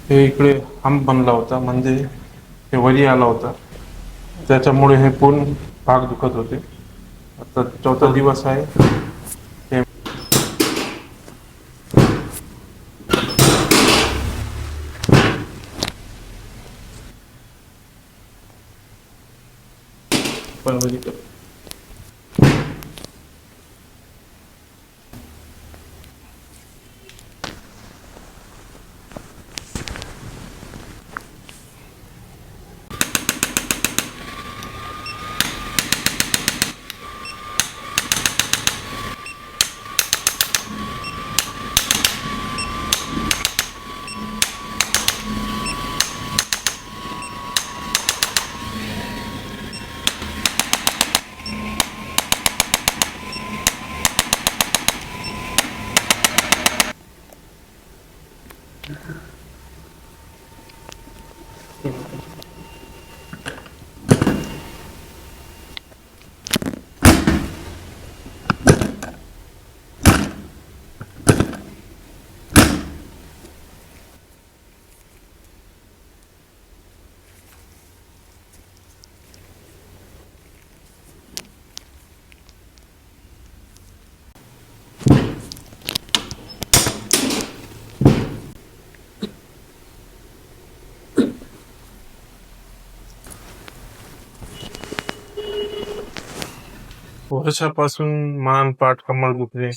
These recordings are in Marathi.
हे इकडे हंप बनला होता, म्हणजे हे वरी आला होता, त्याच्यामुळे हे पूर्ण भाग दुखत होते. आता चौथा दिवस आहे. हे पण बघितलं. वर्षापासून मान, पाठ, कमर दुखणे,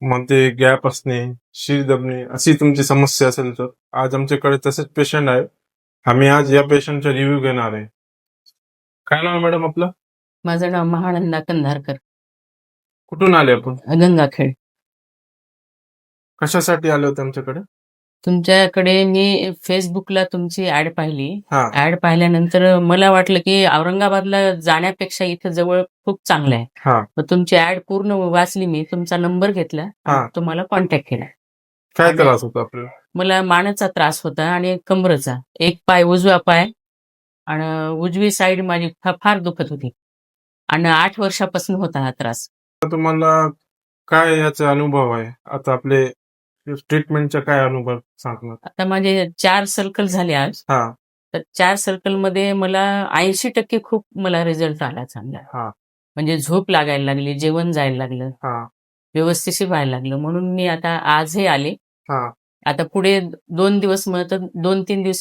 मध्ये गॅप असणे, शिर दबणे अशी तुमची समस्या असेल तर आज आमच्याकडे तसेच पेशंट आहे. आम्ही आज या पेशंटचा रिव्ह्यू घेणार आहे. काय नाव आहे मॅडम आपलं? माझं नाव महानंदा कंधारकर, कुठून आले आपण? गंगाखेड. कशासाठी आले होते आमच्याकडे? तुमच्याकडे मी फेसबुकला तुमची ऍड पाहिली. हा ऍड पाहिल्यानंतर मला वाटलं की औरंगाबादला जाण्यापेक्षा इथं जवळ खूप चांगलं आहे. हा मग तुमची ऍड पूर्ण वाचली मी, तुमचा नंबर घेतला हा. आणि तुम्हाला कॉन्टॅक्ट केला. काय आणि त्रास होता आपल्याला? मला मानेचा त्रास होता आणि कमरेचा. एक पाय, उजवा पाय आणि उजवी साईड माझी फार दुखत होती आणि 8 वर्षापासून होता हा त्रास. तुम्हाला काय याचा अनुभव आहे? आता आपले ट्रीटमेंटचा काय अनुभव सांगणार? आता माझे 4 सर्कल झाले आज. हा तर 4 सर्कलमध्ये मला 80% खूप मला रिझल्ट आला चांगला. हा म्हणजे झोप लागायला लागली, जेवण जायला लागलं, हा व्यवस्थिशीर व्हायला लागलं. म्हणून मी आता आजही आले. हा आता पुढे 2 दिवस म्हणत 2-3 दिवस